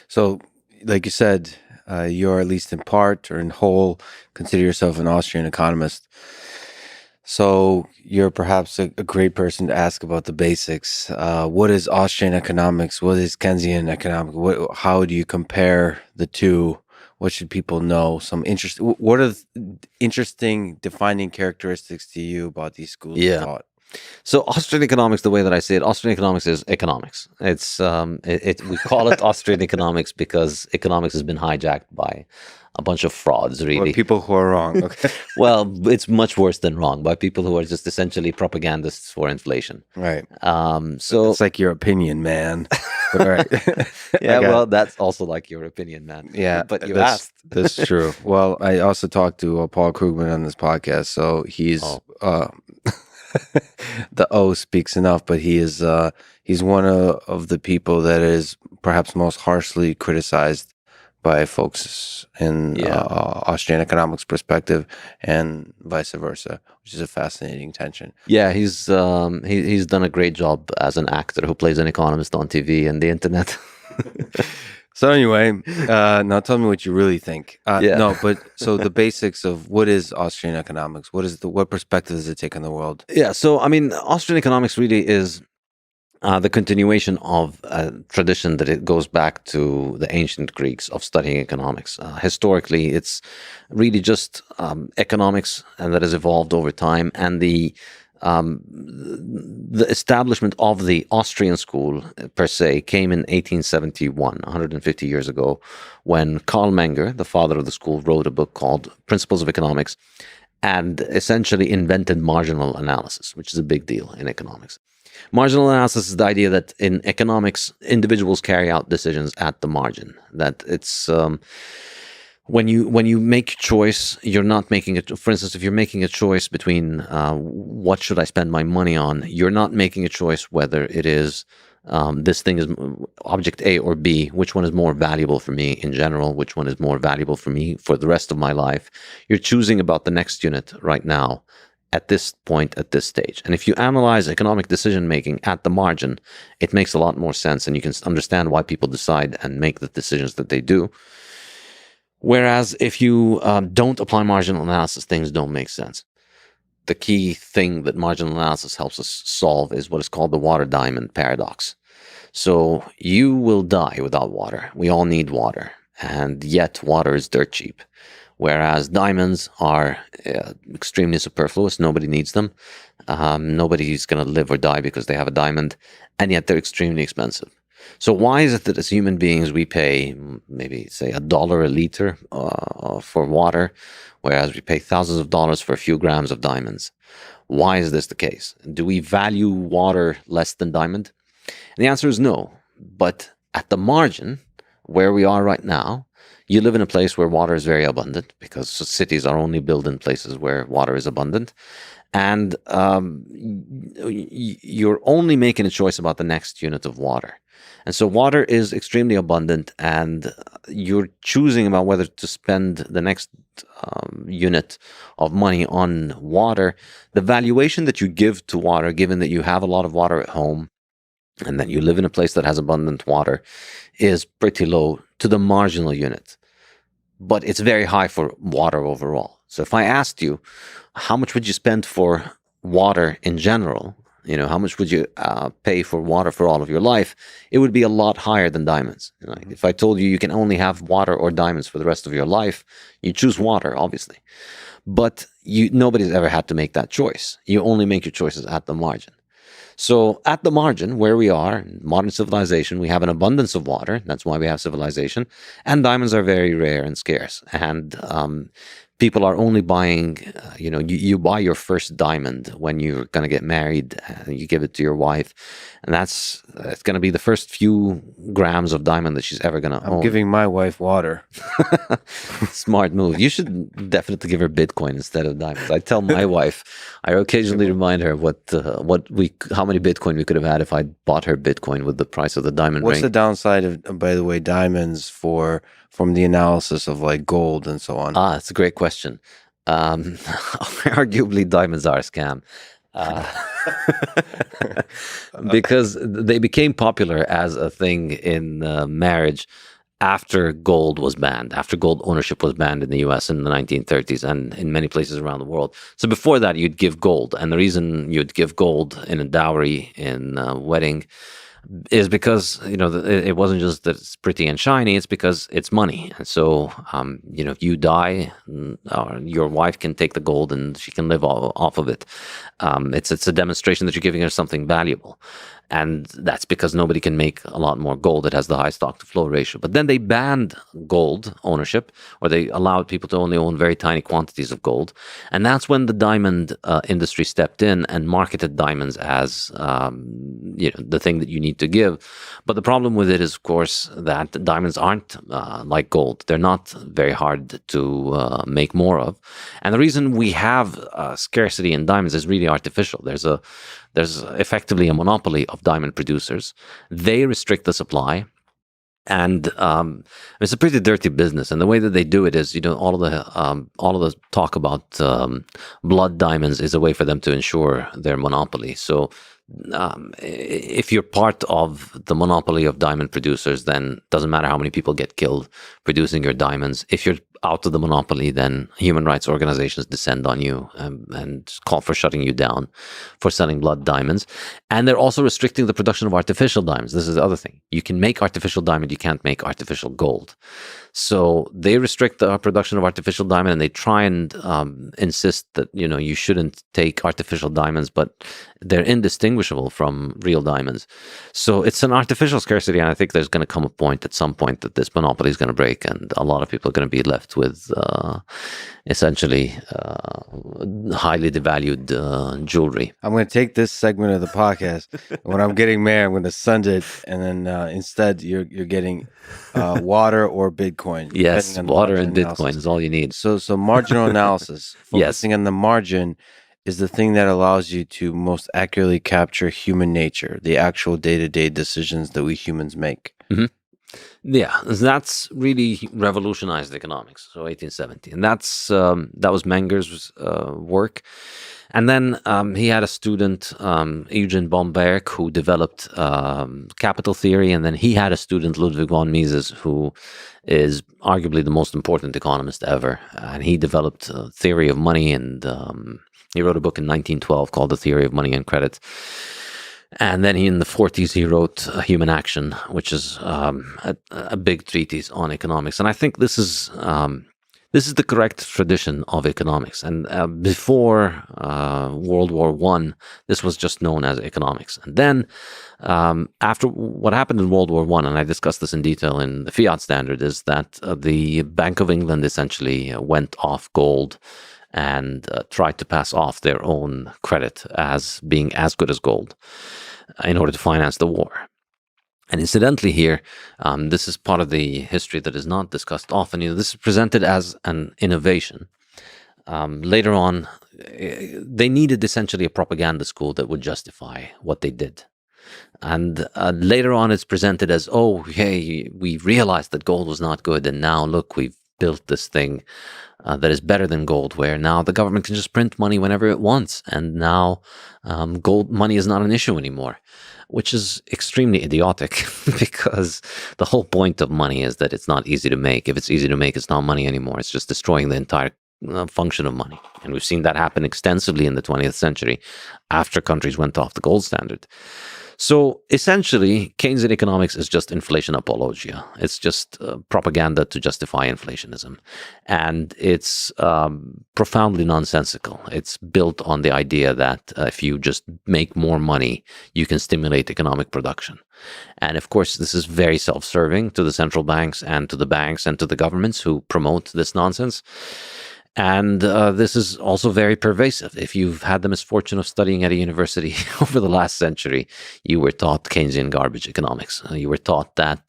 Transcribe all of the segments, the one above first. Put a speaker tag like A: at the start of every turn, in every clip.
A: So, like you said, you're at least in part or in whole consider yourself an Austrian economist. So you're perhaps a great person to ask about the basics. What is Austrian economics? What is Keynesian economics? How do you compare the two? What should people know? What are interesting defining characteristics to you about these schools of thought?
B: So Austrian economics, the way that I say it, Austrian economics is economics. It's we call it Austrian economics because economics has been hijacked by a bunch of frauds, really.
A: Or people who are wrong. Okay.
B: Well, it's much worse than wrong, by people who are just essentially propagandists for inflation.
A: Right.
B: So
A: it's like your opinion, man. Right.
B: Yeah, well, that's also like your opinion, man.
A: Yeah,
B: but you asked.
A: That's true. Well, I also talked to Paul Krugman on this podcast, so he's the O speaks enough, but he's one of the people that is perhaps most harshly criticized by folks in Austrian economics perspective, and vice versa, which is a fascinating tension.
B: Yeah, he's done a great job as an actor who plays an economist on TV and the internet.
A: So anyway, now tell me what you really think. No, but so the basics of what is Austrian economics? What perspective does it take on the world?
B: Yeah, so I mean, Austrian economics really is the continuation of a tradition that it goes back to the ancient Greeks of studying economics. Historically, it's really just economics, and that has evolved over time, and the establishment of the Austrian school per se came in 1871, 150 years ago, when Karl Menger, the father of the school, wrote a book called Principles of Economics and essentially invented marginal analysis, which is a big deal in economics. Marginal analysis is the idea that in economics, individuals carry out decisions at the margin, that it's when you make a choice, you're not making it. For instance, if you're making a choice between what should I spend my money on, you're not making a choice whether it is this thing is object A or B, which one is more valuable for me in general, which one is more valuable for me for the rest of my life. You're choosing about the next unit right now at this point, at this stage. And if you analyze economic decision making at the margin, it makes a lot more sense, and you can understand why people decide and make the decisions that they do. Whereas if you don't apply marginal analysis, things don't make sense. The key thing that marginal analysis helps us solve is what is called the water diamond paradox. So you will die without water. We all need water, and yet water is dirt cheap. Whereas diamonds are extremely superfluous. Nobody needs them. Nobody's going to live or die because they have a diamond, and yet they're extremely expensive. So why is it that as human beings we pay maybe say $1 a liter for water, whereas we pay thousands of dollars for a few grams of diamonds? Why is this the case? Do we value water less than diamond? And the answer is no. But at the margin, where we are right now, you live in a place where water is very abundant, because cities are only built in places where water is abundant. And you're only making a choice about the next unit of water. And so water is extremely abundant, and you're choosing about whether to spend the next unit of money on water. The valuation that you give to water, given that you have a lot of water at home and that you live in a place that has abundant water, is pretty low to the marginal unit. But it's very high for water overall. So if I asked you, how much would you spend for water in general? How much would you pay for water for all of your life? It would be a lot higher than diamonds. If I told you can only have water or diamonds for the rest of your life, you choose water, obviously. But nobody's ever had to make that choice. You only make your choices at the margin. So at the margin, where we are, in modern civilization, we have an abundance of water. That's why we have civilization. And diamonds are very rare and scarce. And people are only buying, you buy your first diamond when you're going to get married, and you give it to your wife. And it's going to be the first few grams of diamond that she's ever going to own.
A: I'm giving my wife water.
B: Smart move. You should definitely give her Bitcoin instead of diamonds. I tell my wife, I occasionally remind her how many Bitcoin we could have had if I bought her Bitcoin with the price of the diamond ring.
A: What's the downside of, by the way, diamonds from the analysis of like gold and so on?
B: That's a great question. Arguably, diamonds are a scam. Because they became popular as a thing in marriage after gold was banned, after gold ownership was banned in the US in the 1930s and in many places around the world. So before that, you'd give gold. And the reason you'd give gold in a dowry in a wedding is because, it wasn't just that it's pretty and shiny, it's because it's money. And so, if you die, your wife can take the gold and she can live off of it. It's a demonstration that you're giving her something valuable. And that's because nobody can make a lot more gold. It has the high stock to flow ratio. But then they banned gold ownership, or they allowed people to only own very tiny quantities of gold. And that's when the diamond industry stepped in and marketed diamonds as, the thing that you need to give. But the problem with it is, of course, that diamonds aren't like gold. They're not very hard to make more of. And the reason we have scarcity in diamonds is really artificial. There's effectively a monopoly of diamond producers. They restrict the supply, and it's a pretty dirty business. And the way that they do it is, all of the talk about blood diamonds is a way for them to ensure their monopoly. So if you're part of the monopoly of diamond producers, then it doesn't matter how many people get killed producing your diamonds. If you're out of the monopoly, then human rights organizations descend on you and call for shutting you down for selling blood diamonds. And they're also restricting the production of artificial diamonds. This is the other thing. You can make artificial diamond, you can't make artificial gold. So they restrict the production of artificial diamond, and they try and insist that, you shouldn't take artificial diamonds, but they're indistinguishable from real diamonds. So it's an artificial scarcity, and I think there's going to come a point at some point that this monopoly is going to break, and a lot of people are going to be left with essentially highly devalued jewelry.
A: I'm going to take this segment of the podcast. When I'm getting married, I'm going to send it, and then instead you're getting water or Bitcoin.
B: Yes, water and Bitcoin is all you need.
A: So marginal analysis, focusing
B: Yes.
A: on the margin, is the thing that allows you to most accurately capture human nature, the actual day-to-day decisions that we humans make.
B: Mm-hmm. Yeah, that's really revolutionized economics. So 1870, and that was Menger's work. And then he had a student, Eugen Bomberg, who developed capital theory, and then he had a student, Ludwig von Mises, who is arguably the most important economist ever, and he developed a theory of money, and he wrote a book in 1912 called The Theory of Money and Credit. And then in the 40s, he wrote Human Action, which is a big treatise on economics. And I think this is the correct tradition of economics. And before World War I, this was just known as economics. And then after what happened in World War I, and I discussed this in detail in the Fiat Standard, is that the Bank of England essentially went off gold and tried to pass off their own credit as being as good as gold in order to finance the war. And incidentally here, this is part of the history that is not discussed often. This is presented as an innovation. Later on, they needed essentially a propaganda school that would justify what they did. And later on, it's presented as, oh, hey, we realized that gold was not good, and now look, we've built this thing that is better than gold, where now the government can just print money whenever it wants, and now gold money is not an issue anymore, which is extremely idiotic because the whole point of money is that it's not easy to make. If it's easy to make, it's not money anymore. It's just destroying the entire function of money. And we've seen that happen extensively in the 20th century after countries went off the gold standard. So essentially, Keynesian economics is just inflation apologia. It's just propaganda to justify inflationism. And it's profoundly nonsensical. It's built on the idea that if you just make more money, you can stimulate economic production. And of course, this is very self-serving to the central banks and to the banks and to the governments who promote this nonsense. And this is also very pervasive. If you've had the misfortune of studying at a university over the last century, you were taught Keynesian garbage economics. You were taught that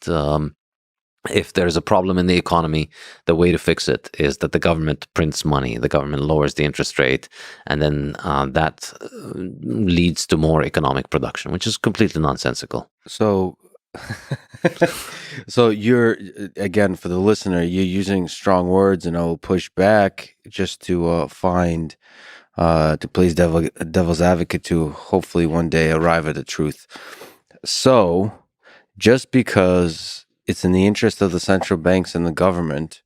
B: if there's a problem in the economy, the way to fix it is that the government prints money, the government lowers the interest rate, and then that leads to more economic production, which is completely nonsensical.
A: So you're, again, for the listener, you're using strong words, and I'll push back just to to play devil's advocate to hopefully one day arrive at the truth. So just because it's in the interest of the central banks and the government.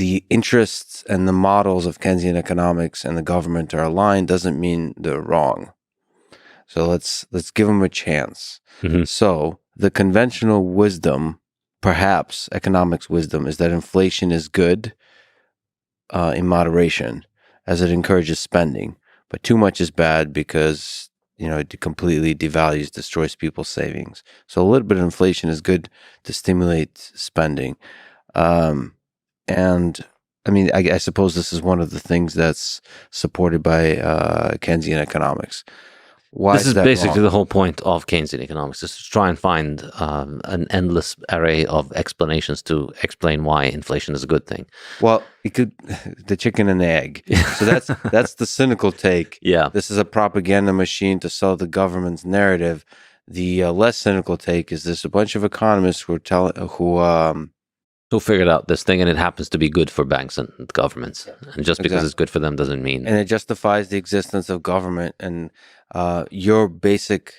A: The interests and the models of Keynesian economics and the government are aligned doesn't mean they're wrong. So let's give them a chance.
B: Mm-hmm.
A: So the conventional wisdom, perhaps economics wisdom, is that inflation is good in moderation, as it encourages spending, but too much is bad because it completely devalues, destroys people's savings. So a little bit of inflation is good to stimulate spending. And I mean, I suppose this is one of the things that's supported by Keynesian economics. Why
B: this is
A: that
B: basically
A: wrong?
B: the whole point of Keynesian economics, is to try and find an endless array of explanations to explain why inflation is a good thing.
A: Well, it could the chicken and the egg. So that's the cynical take.
B: Yeah.
A: This is a propaganda machine to sell the government's narrative. The less cynical take is there's a bunch of economists who
B: figured out this thing, and it happens to be good for banks and governments. And just because it's good for them doesn't mean...
A: And it justifies the existence of government. And your basic,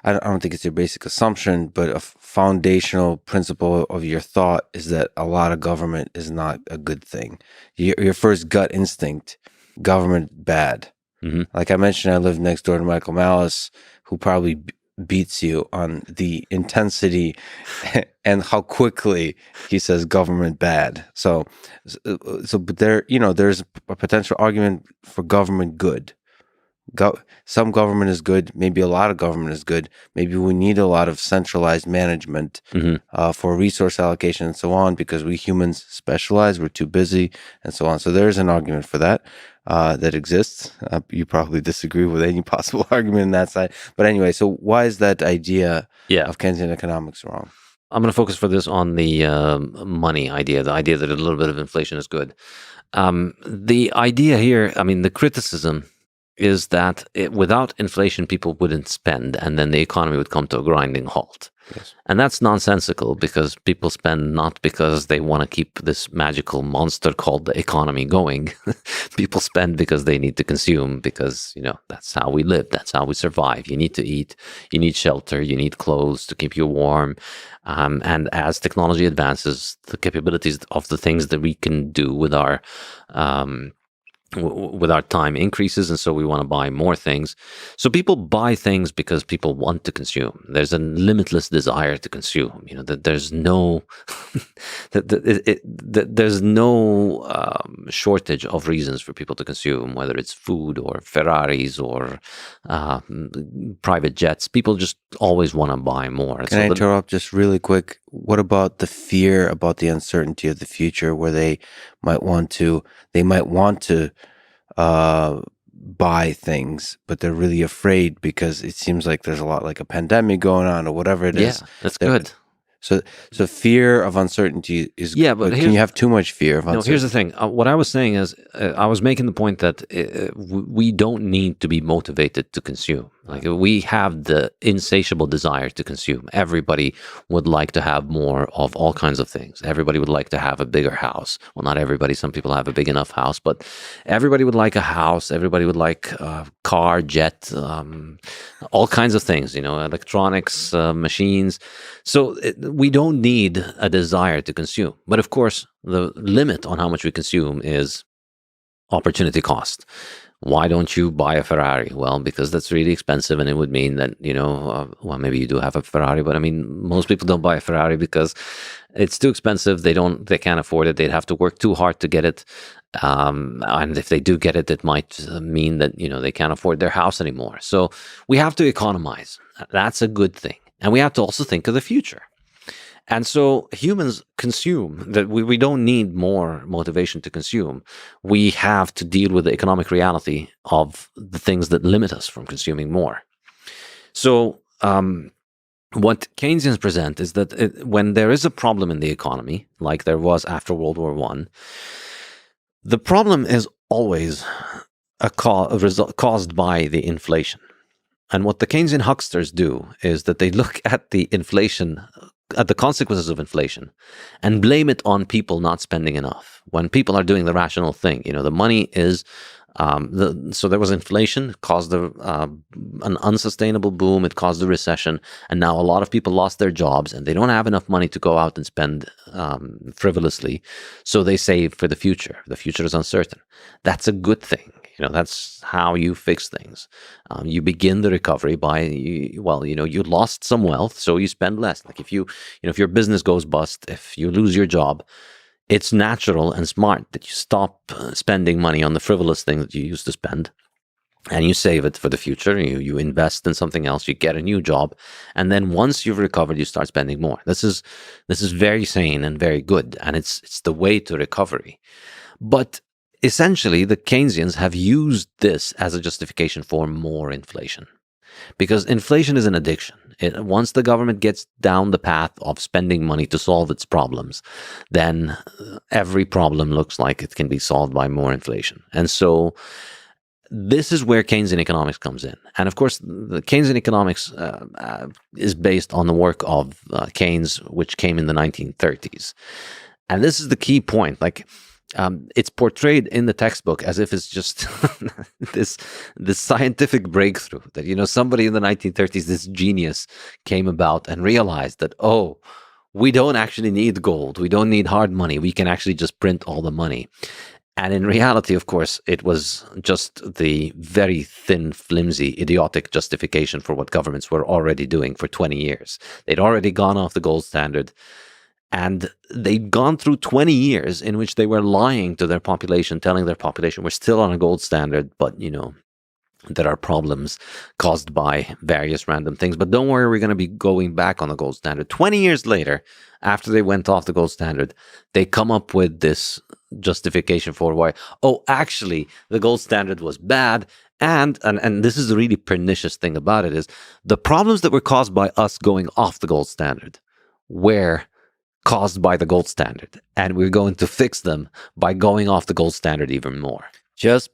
A: I don't think it's your basic assumption, but a foundational principle of your thought is that a lot of government is not a good thing. Your first gut instinct, government bad.
B: Mm-hmm.
A: Like I mentioned, I live next door to Michael Malice, who probably beats you on the intensity and how quickly he says government bad. So but there's a potential argument for government good. Some government is good. Maybe a lot of government is good. Maybe we need a lot of centralized management for resource allocation and so on, because we humans specialize. We're too busy and so on. So there's an argument for that. That exists. You probably disagree with any possible argument in that side. But anyway, so why is that idea of Keynesian economics wrong?
B: I'm going to focus for this on the money idea, the idea that a little bit of inflation is good. The idea here, I mean, the criticism is that without inflation, people wouldn't spend, and then the economy would come to a grinding halt.
A: Yes.
B: And that's nonsensical, because people spend not because they want to keep this magical monster called the economy going. People spend because they need to consume, because, that's how we live. That's how we survive. You need to eat, you need shelter, you need clothes to keep you warm. And as technology advances, the capabilities of the things that we can do with our time increases, and so we want to buy more things. So people buy things because people want to consume. There's a limitless desire to consume. That there's no there's no shortage of reasons for people to consume, whether it's food or Ferraris or private jets. People just always want to buy more.
A: Can I interrupt just really quick? What about the fear about the uncertainty of the future, where they might want to buy things, but they're really afraid because it seems like there's a lot, like a pandemic going on or whatever it is.
B: Yeah, that's good.
A: So fear of uncertainty is
B: good, but
A: can you have too much fear of uncertainty?
B: No, here's the thing. What I was saying is, I was making the point that we don't need to be motivated to consume. Like, we have the insatiable desire to consume. Everybody would like to have more of all kinds of things. Everybody would like to have a bigger house. Well, not everybody. Some people have a big enough house, but everybody would like a house. Everybody would like a car, jet, all kinds of things, electronics, machines. So we don't need a desire to consume. But of course, the limit on how much we consume is opportunity cost. Why don't you buy a Ferrari? Well, because that's really expensive, and it would mean that, well, maybe you do have a Ferrari, but I mean, most people don't buy a Ferrari because it's too expensive. They can't afford it. They'd have to work too hard to get it. And if they do get it, it might mean that, they can't afford their house anymore. So we have to economize. That's a good thing. And we have to also think of the future. And so humans consume, that we don't need more motivation to consume. We have to deal with the economic reality of the things that limit us from consuming more. So what Keynesians present is that when there is a problem in the economy, like there was after World War I, the problem is always a result caused by the inflation. And what the Keynesian hucksters do is that they look at the inflation, at the consequences of inflation, and blame it on people not spending enough. When people are doing the rational thing, the money is So there was inflation, it caused an unsustainable boom, it caused a recession, and now a lot of people lost their jobs and they don't have enough money to go out and spend frivolously, so they save for the future. The future is uncertain. That's a good thing. That's how you fix things. You begin the recovery by, you lost some wealth, so you spend less. Like if your business goes bust, if you lose your job, it's natural and smart that you stop spending money on the frivolous things that you used to spend, and you save it for the future. You invest in something else, you get a new job, and then once you've recovered, you start spending more. This is very sane and very good, and it's the way to recovery. But essentially, the Keynesians have used this as a justification for more inflation, because inflation is an addiction. Once the government gets down the path of spending money to solve its problems, then every problem looks like it can be solved by more inflation. And so this is where Keynesian economics comes in. And of course, the Keynesian economics is based on the work of Keynes, which came in the 1930s. And this is the key point. It's portrayed in the textbook as if it's just this scientific breakthrough that, somebody in the 1930s, this genius came about and realized that, we don't actually need gold. We don't need hard money. We can actually just print all the money. And in reality, of course, it was just the very thin, flimsy, idiotic justification for what governments were already doing for 20 years. They'd already gone off the gold standard. And they'd gone through 20 years in which they were lying to their population, telling their population we're still on a gold standard, but, there are problems caused by various random things. But don't worry, we're going to be going back on the gold standard. 20 years later, after they went off the gold standard, they come up with this justification for why, actually, the gold standard was bad. And this is the really pernicious thing about it, is the problems that were caused by us going off the gold standard were caused by the gold standard, and we're going to fix them by going off the gold standard even more.
A: Just